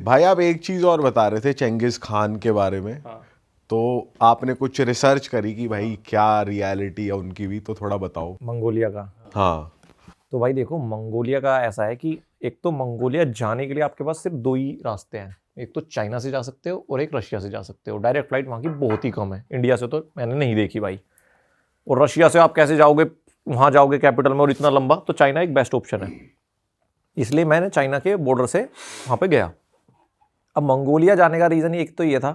भाई आप एक चीज और बता रहे थे चेंगिस खान के बारे में। हाँ। तो आपने कुछ रिसर्च करी कि भाई क्या रियलिटी है उनकी भी, तो थोड़ा बताओ। मंगोलिया का। हाँ। तो भाई देखो, मंगोलिया का ऐसा है कि एक तो मंगोलिया जाने के लिए आपके पास सिर्फ 2 ही रास्ते हैं। एक तो चाइना से जा सकते हो और एक रशिया से जा सकते हो। डायरेक्ट फ्लाइट वहाँ की बहुत ही कम है, इंडिया से तो मैंने नहीं देखी भाई। और रशिया से आप कैसे जाओगे, वहाँ जाओगे कैपिटल में और इतना लंबा, तो चाइना एक बेस्ट ऑप्शन है। इसलिए मैंने चाइना के बॉर्डर से वहाँ पे गया। अब मंगोलिया जाने का रीज़न एक तो ये था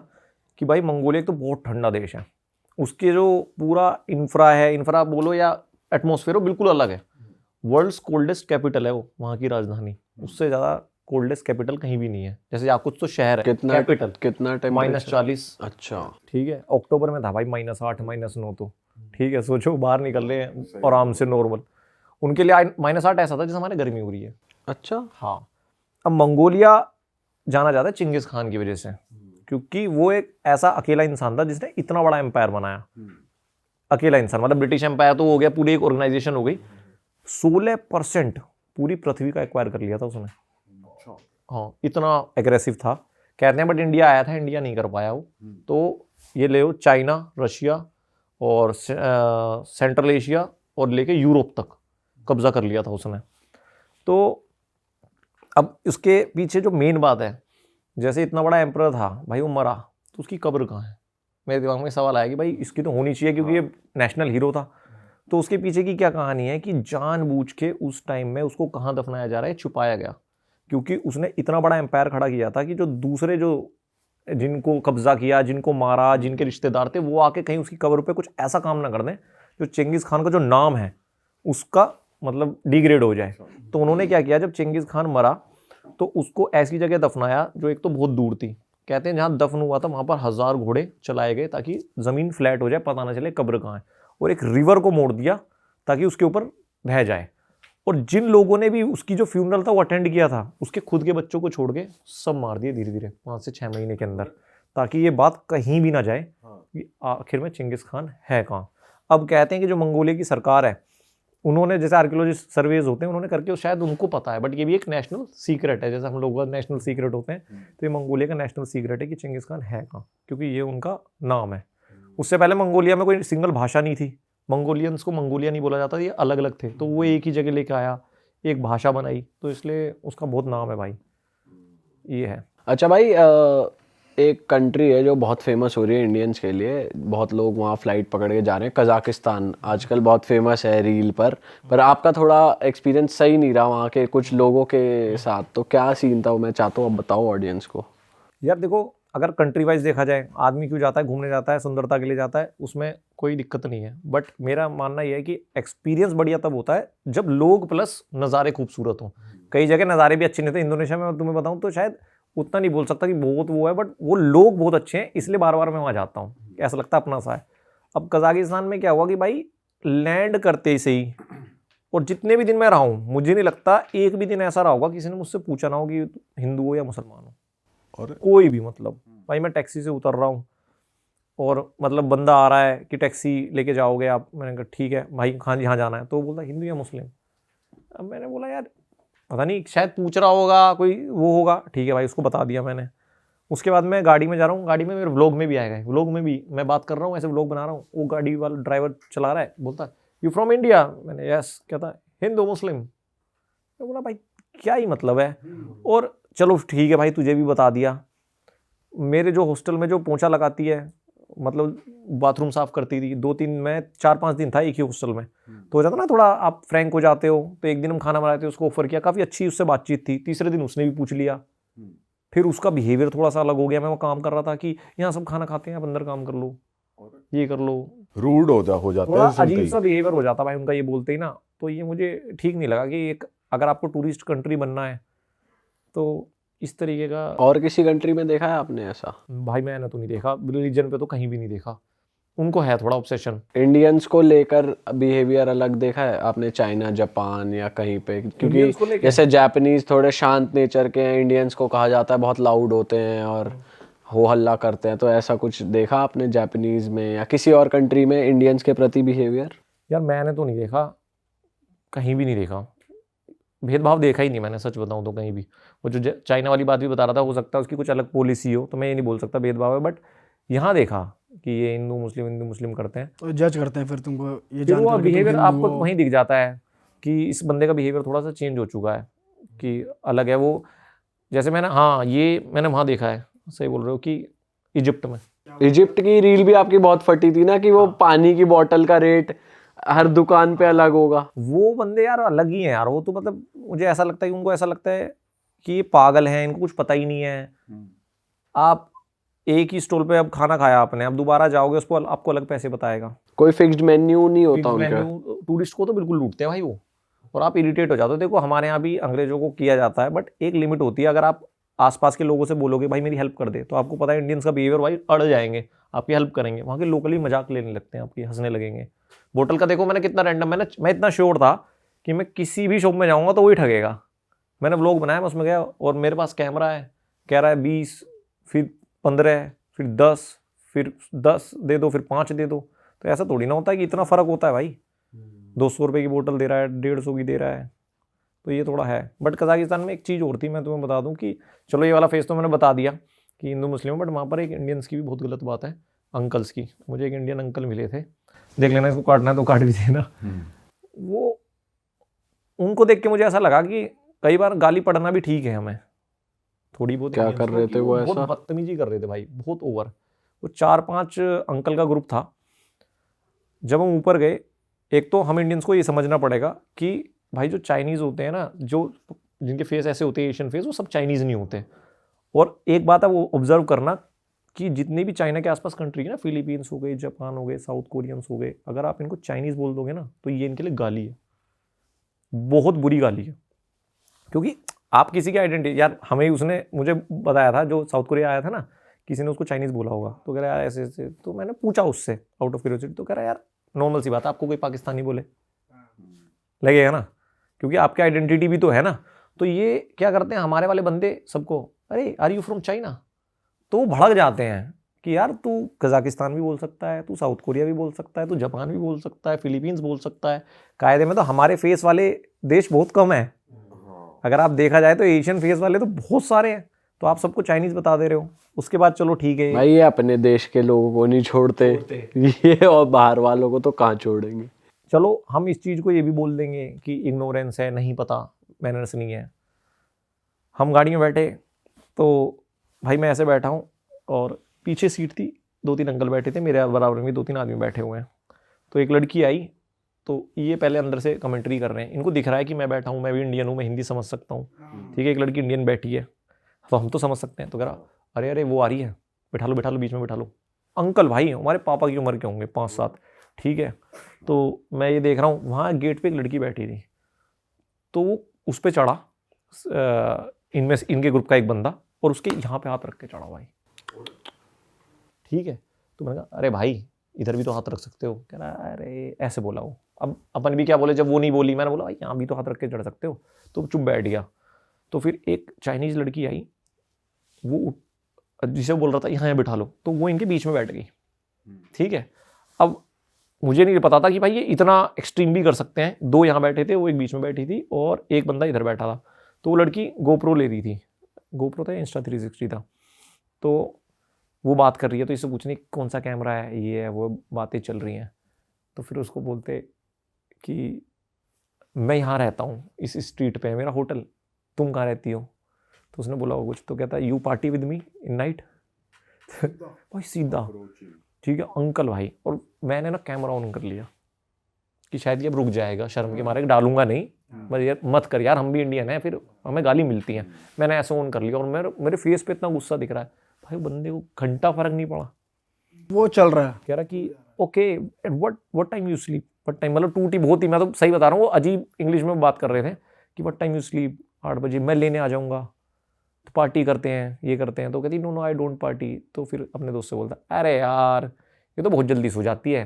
कि भाई मंगोलिया एक तो बहुत ठंडा देश है। उसके जो पूरा इंफ्रा बोलो या एटमॉस्फेयर हो, बिल्कुल अलग है। वर्ल्ड्स कोल्डेस्ट कैपिटल है वो, वहाँ की राजधानी। उससे ज़्यादा कोल्डेस्ट कैपिटल कहीं भी नहीं है। जैसे आप कुछ तो शहर है, कैपिटल कितना -40। अच्छा। ठीक है, अक्टूबर में था भाई -8 -9। तो ठीक है, सोचो बाहर निकल रहे हैं आराम से नॉर्मल। उनके लिए -8 ऐसा था जैसे हमारे गर्मी हो रही है। अच्छा। हाँ। अब मंगोलिया जाना जाता है चिंगिस खान की वजह से, क्योंकि वो एक ऐसा अकेला इंसान था जिसने इतना बड़ा एम्पायर बनाया। अकेला इंसान, मतलब ब्रिटिश एम्पायर तो हो गया, पूरी एक ऑर्गेनाइजेशन हो गई। 16% पूरी पृथ्वी का एक्वायर कर लिया था उसने। हाँ, इतना एग्रेसिव था कहते हैं। बट इंडिया आया था, इंडिया नहीं कर पाया वो। तो ये ले लो, चाइना, रशिया और सेंट्रल एशिया और लेके यूरोप तक कब्जा कर लिया था उसने। तो अब उसके पीछे जो मेन बात है, जैसे इतना बड़ा एम्परर था भाई, वो मरा तो उसकी कब्र कहाँ है। मेरे दिमाग में सवाल आया कि भाई इसकी तो होनी चाहिए, क्योंकि ये नेशनल हीरो था। तो उसके पीछे की क्या कहानी है कि जानबूझ के उस टाइम में उसको कहाँ दफनाया जा रहा है, छुपाया गया। क्योंकि उसने इतना बड़ा एम्पायर खड़ा किया था कि जो दूसरे जो जिनको कब्जा किया, जिनको मारा, जिनके रिश्तेदार थे, वो आके कहीं उसकी कब्र पे कुछ ऐसा काम ना कर दें जो चेंगिस खान का जो नाम है उसका मतलब डिग्रेड हो जाए। तो उन्होंने क्या किया, जब चेंगिस खान मरा तो उसको ऐसी जगह दफनाया जो एक तो बहुत दूर थी। कहते हैं जहाँ दफन हुआ था वहाँ पर 1000 घोड़े चलाए गए ताकि ज़मीन फ्लैट हो जाए, पता ना चले कब्र कहाँ है। और एक रिवर को मोड़ दिया ताकि उसके ऊपर रह जाए। और जिन लोगों ने भी उसकी जो फ्यूनरल था वो अटेंड किया था, उसके खुद के बच्चों को छोड़ के सब मार दिए धीरे धीरे 5 से 6 महीने के अंदर, ताकि ये बात कहीं भी ना जाए कि आखिर में चेंगिस खान है कहाँ। अब कहते हैं कि जो मंगोलिया की सरकार है, उन्होंने जैसे आर्कियोलॉजिस्ट सर्वेज होते हैं उन्होंने करके, शायद उनको पता है, बट ये भी एक नेशनल सीक्रेट है। जैसे हम लोगों का नेशनल सीक्रेट होते हैं, तो ये मंगोलिया का नेशनल सीक्रेट है कि चेंगिस खान है कहाँ, क्योंकि ये उनका नाम है। उससे पहले मंगोलिया में कोई सिंगल भाषा नहीं थी। मंगोलियंस को मंगोलिया नहीं बोला जाता, ये अलग अलग थे। तो वो एक ही जगह लेके आया, एक भाषा बनाई, तो इसलिए उसका बहुत नाम है भाई। ये है। अच्छा भाई, एक कंट्री है जो बहुत फेमस हो रही है इंडियंस के लिए, बहुत लोग वहाँ फ्लाइट पकड़ के जा रहे हैं, कजाकिस्तान आजकल बहुत फेमस है रील पर आपका थोड़ा एक्सपीरियंस सही नहीं रहा वहाँ के कुछ लोगों के साथ, तो क्या सीन था वो मैं चाहता हूँ आप बताओ ऑडियंस को। यार देखो, अगर कंट्री वाइज देखा जाए, आदमी क्यों जाता है, घूमने जाता है, सुंदरता के लिए जाता है, उसमें कोई दिक्कत नहीं है। बट मेरा मानना यह है कि एक्सपीरियंस बढ़िया तब होता है जब लोग प्लस नज़ारे खूबसूरत हों। कई जगह नज़ारे भी अच्छे नहीं थे। इंडोनेशिया में मैं तुम्हें बताऊं तो शायद उतना नहीं बोल सकता कि बहुत वो है, बट वो लोग बहुत अच्छे हैं, इसलिए बार बार मैं वहाँ जाता हूँ, ऐसा लगता है अपना सा है। अब कजाकिस्तान में क्या हुआ कि भाई लैंड करते से ही, और जितने भी दिन मैं रहा हूँ, मुझे नहीं लगता एक भी दिन ऐसा रहा होगा किसी ने मुझसे पूछा ना हो कि हिंदू हो या मुसलमान हो, और कोई भी। मतलब भाई मैं टैक्सी से उतर रहा हूँ और मतलब बंदा आ रहा है कि टैक्सी लेके जाओगे आप, मैंने कहा ठीक है भाई, हाँ जी हाँ जाना है। तो वो बोलता हिंदू या मुस्लिम। अब मैंने बोला यार पता नहीं, शायद पूछ रहा होगा, कोई वो होगा। ठीक है भाई, उसको बता दिया मैंने। उसके बाद मैं गाड़ी में जा रहा हूँ, गाड़ी में मेरे व्लॉग में भी आएगा, व्लॉग में भी मैं बात कर रहा हूँ, ऐसे व्लॉग बना रहा हूँ। वो गाड़ी वाला ड्राइवर चला रहा है, बोलता है यू फ्रॉम इंडिया, मैंने यस, कहता है हिंदू मुस्लिम। मैं बोला भाई क्या ही मतलब है। और चलो ठीक है भाई, तुझे भी बता दिया। मेरे जो हॉस्टल में जो पोंछा लगाती है, मतलब बाथरूम साफ करती थी, 2-3 मैं 4-5 दिन था एक ही हॉस्टल में। तो हो जाता ना थोड़ा आप फ्रैंक हो जाते हो। तो एक दिन हम खाना बनाते, उसको ऑफर किया, काफ़ी अच्छी उससे बातचीत थी। तीसरे दिन उसने भी पूछ लिया। फिर उसका बिहेवियर थोड़ा सा अलग हो गया। मैं वो काम कर रहा था कि यहाँ सब खाना खाते हैं, आप अंदर काम कर लो, ये कर लो। रूड हो जाता थोड़ा है सुनते अजीब ही। सा बिहेवियर हो जाता भाई उनका, ये बोलते ही ना। तो ये मुझे ठीक नहीं लगा कि एक अगर आपको टूरिस्ट कंट्री बनना है तो इस तरीके का। और किसी कंट्री में देखा है आपने ऐसा? भाई मैंने तो नहीं देखा, रिलीजन पे तो कहीं भी नहीं देखा। उनको है थोड़ा ऑब्सेशन। इंडियंस को लेकर बिहेवियर अलग देखा है आपने चाइना, जापान या कहीं पे? इंडियंस को क्योंकि लेके जैसे जापानीज थोड़े शांत नेचर के हैं, इंडियंस को कहा जाता है बहुत लाउड होते हैं और हो हल्ला करते हैं, तो ऐसा कुछ देखा आपने जापानीज में या किसी और कंट्री में इंडियंस के प्रति बिहेवियर? यार मैंने तो नहीं देखा, कहीं भी नहीं देखा। भेदभाव देखा ही नहीं मैंने, सच बताऊं तो कहीं भी। वो जो चाइना वाली बात भी बता रहा था, हो सकता है उसकी कुछ अलग पॉलिसी हो, तो मैं ये नहीं बोल सकता भेदभाव है, बट यहाँ देखा कि ये हिंदू मुस्लिम करते हैं, तो जज करते हैं फिर तुमको ये फिर वो जानकर कि तुम बिहेवियर हिंदू आपको हो। वहीं दिख जाता है कि इस बंदे का बिहेवियर थोड़ा सा चेंज हो चुका है, कि अलग है वो। जैसे मैंने मैंने वहाँ देखा है, सही बोल रहे हो, कि इजिप्ट में इजिप्ट की रील भी आपकी बहुत फटी थी ना, कि वो पानी की बोतल का रेट हर दुकान पे अलग होगा। वो बंदे यार अलग ही हैं यार। वो तो मतलब मुझे ऐसा लगता है कि उनको ऐसा लगता है कि ये पागल हैं, इनको कुछ पता ही नहीं है। आप एक ही स्टॉल पे अब खाना खाया आपने, अब दोबारा जाओगे उसको आपको अलग पैसे बताएगा। कोई फिक्स्ड मेन्यू नहीं होता उनका। टूरिस्ट को तो बिल्कुल लूटते हैं भाई वो, और आप इरिटेट हो जाते हो। देखो हमारे यहाँ भी अंग्रेजों को किया जाता है, बट एक लिमिट होती है। अगर आप आसपास के लोगों से बोलोगे भाई मेरी हेल्प कर दे, तो आपको पता है इंडियंस का बिहेवियर भाई अड़ जाएंगे, आपकी हेल्प करेंगे। वहाँ के लोकली मजाक लेने लगते हैं, आपकी हंसने लगेंगे। बोतल का देखो मैंने कितना रैंडम, मैं इतना श्योर था कि मैं किसी भी शॉप में जाऊँगा तो वही ठगेगा। मैंने व्लॉग बनाया, मैं उसमें गया और मेरे पास कैमरा है, कह रहा है 20, फिर 15, फिर 10, फिर 10 दे दो, फिर 5 दे दो। तो ऐसा थोड़ी ना होता है कि इतना फ़र्क होता है भाई। 200 रुपये की बोतल दे रहा है, 150 की दे रहा है, तो ये थोड़ा है। बट कजाकिस्तान में एक चीज़ और थी, मैं तुम्हें बता दूं कि चलो ये वाला फेस तो मैंने बता दिया कि हिंदू मुस्लिम, बट वहाँ पर एक इंडियंस की भी बहुत गलत बात है, अंकल्स की। मुझे एक इंडियन अंकल मिले थे, देख लेना इसको काटना है तो काट भी देना। वो उनको देख के मुझे ऐसा लगा कि कई बार गाली पड़ना भी ठीक है हमें, थोड़ी बहुत। क्या कर रहे थे वो ऐसा? बहुत बदतमीजी कर रहे थे भाई, बहुत ओवर। वो 4-5 अंकल का ग्रुप था। जब हम ऊपर गए, एक तो हम इंडियंस को ये समझना पड़ेगा कि भाई जो चाइनीज़ होते हैं ना, जो जिनके फेस ऐसे होते हैं एशियन फेस, वो सब चाइनीज़ नहीं होते। और एक बात है वो ऑब्जर्व करना कि जितनी भी चाइना के आसपास कंट्री है ना, फिलीपींस हो गए, जापान हो गए, साउथ कोरियंस हो गए, अगर आप इनको चाइनीज़ बोल दोगे ना तो ये इनके लिए गाली है, बहुत बुरी गाली है। क्योंकि आप किसी की आइडेंटिटी, यार हमें उसने मुझे बताया था, जो साउथ कोरिया आया था ना, किसी ने उसको चाइनीज़ बोला होगा, तो कह रहा है ऐसे ऐसे। तो मैंने पूछा उससे आउट ऑफ क्यूरियोसिटी, तो कह रहा है यार नॉर्मल सी बात है, आपको कोई पाकिस्तानी बोले लगेगा ना, क्योंकि आपकी आइडेंटिटी भी तो है ना। तो ये क्या करते हैं हमारे वाले बंदे सबको, अरे आर यू फ्रॉम चाइना, तो वो भड़क जाते हैं कि यार तू कजाकिस्तान भी बोल सकता है, तू साउथ कोरिया भी बोल सकता है, तू जापान भी बोल सकता है, फिलीपींस बोल सकता है। कायदे में तो हमारे फेस वाले देश बहुत कम है, अगर आप देखा जाए तो एशियन फेस वाले तो बहुत सारे हैं, तो आप सबको चाइनीज़ बता दे रहे हो। उसके बाद चलो ठीक है भाई, ये अपने देश के लोगों को नहीं छोड़ते ये, और बाहर वालों को तो कहाँ छोड़ेंगे। चलो हम इस चीज़ को ये भी बोल देंगे कि इग्नोरेंस है, नहीं पता, मैनर्स नहीं है। हम गाड़ी में बैठे तो भाई मैं ऐसे बैठा हूँ और पीछे सीट थी, 2-3 अंकल बैठे थे, मेरे बराबर में 2-3 आदमी बैठे हुए हैं। तो एक लड़की आई, तो ये पहले अंदर से कमेंट्री कर रहे हैं, इनको दिख रहा है कि मैं बैठा हूँ, मैं भी इंडियन हूँ, मैं हिंदी समझ सकता हूँ, ठीक है। एक लड़की इंडियन बैठी है, तो हम तो समझ सकते हैं। तो कह रहा अरे अरे वो आ रही है, बैठा लो बीच में बैठा लो। अंकल भाई हमारे पापा की उम्र के होंगे, 5-7, ठीक है। तो मैं ये देख रहा हूँ, वहाँ गेट पे एक लड़की बैठी थी, तो वो उस पर चढ़ा, इनमें से इनके ग्रुप का एक बंदा, और उसके यहाँ पे हाथ रख के चढ़ा भाई, ठीक है। तो मैंने कहा अरे भाई इधर भी तो हाथ रख सकते हो। कह रहा अरे ऐसे बोला वो। अब अपन भी क्या बोले, जब वो नहीं बोली, मैंने बोला भाई यहाँ भी तो हाथ रख के चढ़ सकते हो, तो चुप बैठ गया। तो फिर एक चाइनीज़ लड़की आई, वो जिसे बोल रहा था यहाँ बैठा लो, तो वो इनके बीच में बैठ गई, ठीक है। अब मुझे नहीं पता था कि भाई ये इतना एक्सट्रीम भी कर सकते हैं। 2 यहाँ बैठे थे, वो एक बीच में बैठी थी और एक बंदा इधर बैठा था। तो वो लड़की गोप्रो ले रही थी, गोप्रो था, इंस्टा 360 था। तो वो बात कर रही है, तो इससे पूछने कौन सा कैमरा है, ये है वो, बातें चल रही हैं। तो फिर उसको बोलते कि मैं यहाँ रहता हूँ, इस स्ट्रीट पे है मेरा होटल, तुम कहाँ रहती हो? तो उसने बोला वो कुछ, तो कहता है you party with me in night. भाई सीधा, ठीक है अंकल भाई। और मैंने ना कैमरा ऑन कर लिया कि शायद ये अब रुक जाएगा, शर्म के मारे डालूंगा नहीं, बस यार मत कर यार, हम भी इंडियन हैं, फिर हमें गाली मिलती है। मैंने ऐसे ऑन कर लिया और मेरे फेस पे इतना गुस्सा दिख रहा है भाई, बंदे को घंटा फर्क नहीं पड़ा, वो चल रहा है। कह रहा कि okay what time you sleep, what time, मतलब टूटी बहुत ही, मैं तो सही बता रहा हूँ, वो अजीब इंग्लिश में बात कर रहे थे कि व्हाट टाइम यू स्लीप, 8 बजे, मैं लेने आ जाऊँगा, तो पार्टी करते हैं, ये करते हैं। तो कहती नो आई डोंट पार्टी। तो फिर अपने दोस्त से बोलता अरे यार ये तो बहुत जल्दी सो जाती है,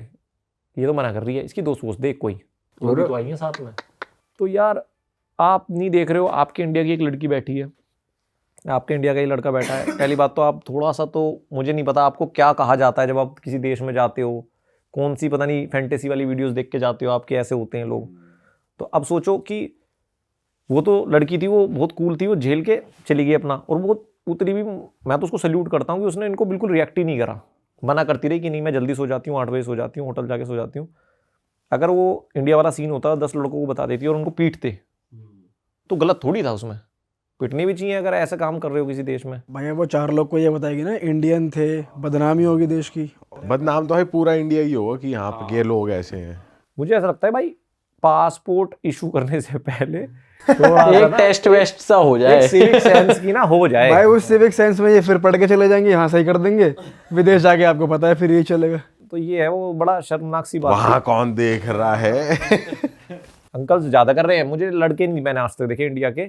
ये तो मना कर रही है, इसकी दोस्त वोस्त देख कोई, वो भी तो आई है साथ में। तो यार आप नहीं देख रहे हो, आपके इंडिया की एक लड़की बैठी है, आपके इंडिया का ही लड़का बैठा है। पहली बात तो आप थोड़ा सा, तो मुझे नहीं पता आपको क्या कहा जाता है जब आप किसी देश में जाते हो, कौन सी पता नहीं फैंटेसी वाली वीडियोस देख के जाते हो, आपके ऐसे होते हैं लोग। तो अब सोचो कि वो तो लड़की थी, वो बहुत कूल थी, वो झेल के चली गई अपना, और वो उतरी भी, मैं तो उसको सल्यूट करता हूँ कि उसने इनको बिल्कुल रिएक्ट ही नहीं करा, मना करती रही कि नहीं मैं जल्दी सो जाती हूँ, 8 बजे सो जाती हूँ, होटल जाके सो जाती हूँ। अगर वो इंडिया वाला सीन होता 10 लड़कों को बता देती और उनको पीटते तो गलत थोड़ी था, उसमें पिटनी भी चाहिए अगर ऐसा काम कर रहे हो किसी देश में। भैया वो 4 लोग को ये बताएगी ना इंडियन थे, बदनामी होगी देश की। बदनाम तो है पूरा इंडिया ही होगा कि यहाँ पे ये लोग ऐसे हैं। मुझे ऐसा लगता है भाई पासपोर्ट इशू करने से पहले थोड़ा सा एक ना टेस्ट वेस्ट सा हो जाए। सिविक सेंस की ना हो जाए। भाई उस सिविक सेंस में ये फिर पढ़ के चले जाएंगे, यहाँ सही कर देंगे, विदेश जाके आपको पता है फिर ये चलेगा। तो ये है वो बड़ा शर्मनाक सी बात वहां कौन देख रहा है? अंकल्स ज्यादा कर रहे हैं, मुझे लड़के नहीं मैंने आज तक देखे इंडिया के,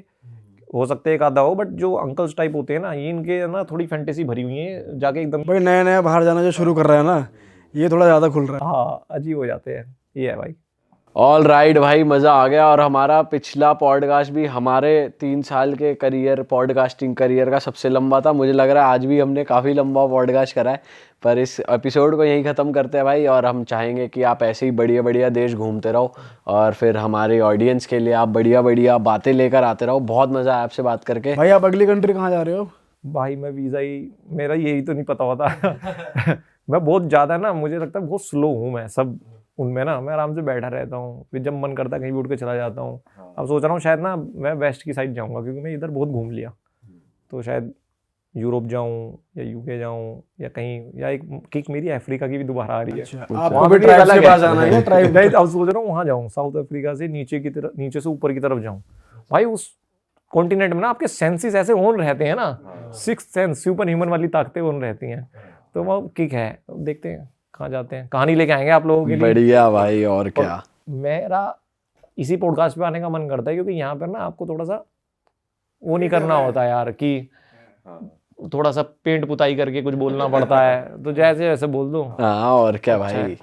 हो सकते एक आधा हो, बट जो अंकल्स टाइप होते हैं ना, ये इनके ना थोड़ी फैंटेसी भरी हुई है, जाके एकदम भाई नया नया बाहर जाना जो शुरू कर रहा है ना, ये थोड़ा ज्यादा खुल रहा है। हाँ अजीब हो जाते हैं। ये है भाई। ऑल राइट भाई, मज़ा आ गया। और हमारा पिछला पॉडकास्ट भी हमारे 3 साल के करियर, पॉडकास्टिंग करियर का सबसे लंबा था। मुझे लग रहा है आज भी हमने काफ़ी लंबा पॉडकास्ट करा है, पर इस एपिसोड को यहीं ख़त्म करते हैं भाई। और हम चाहेंगे कि आप ऐसे ही बढ़िया बढ़िया देश घूमते रहो और फिर हमारे ऑडियंस के लिए आप बढ़िया बढ़िया बातें लेकर आते रहो। बहुत मज़ा आया आपसे बात करके। भाई आप अगली कंट्री कहाँ जा रहे हो? भाई मैं वीज़ा ही, मेरा यही तो नहीं पता होता। मैं बहुत ज़्यादा ना, मुझे लगता है बहुत स्लो हूँ मैं सब उनमें ना, मैं आराम से बैठा रहता हूँ, फिर जब मन करता है कहीं भी उठ के चला जाता हूँ। अब सोच रहा हूँ शायद ना मैं वेस्ट की साइड जाऊँगा, क्योंकि मैं इधर बहुत घूम लिया, तो शायद यूरोप जाऊँ या यूके जाऊँ या कहीं, या एक किक मेरी अफ्रीका की भी दोबारा आ रही है। आपको वहाँ भी पे ट्राइब्स अलग के है। पास जाना है, ट्राइब। नहीं, अब सोच रहा हूँ वहाँ जाऊँ, साउथ अफ्रीका से नीचे की तरफ, नीचे से ऊपर की तरफ जाऊँ। भाई उस कॉन्टिनेंट में ना आपके सेंसेस ऐसे ऑन रहते हैं ना, 6th सेंस, सुपर ह्यूमन वाली ताकतें ऑन रहती हैं, तो वो किक है। अब देखते हैं कहाँ जाते हैं, कहानी लेके आएंगे आप लोगों के लिए। बढ़िया भाई, और क्या। मेरा इसी पॉडकास्ट पे आने का मन करता है, क्योंकि यहाँ पर ना आपको थोड़ा सा वो नहीं करना होता यार, कि थोड़ा सा पेंट पुताई करके कुछ बोलना पड़ता है, तो जैसे वैसे बोल दो। हाँ और क्या भाई।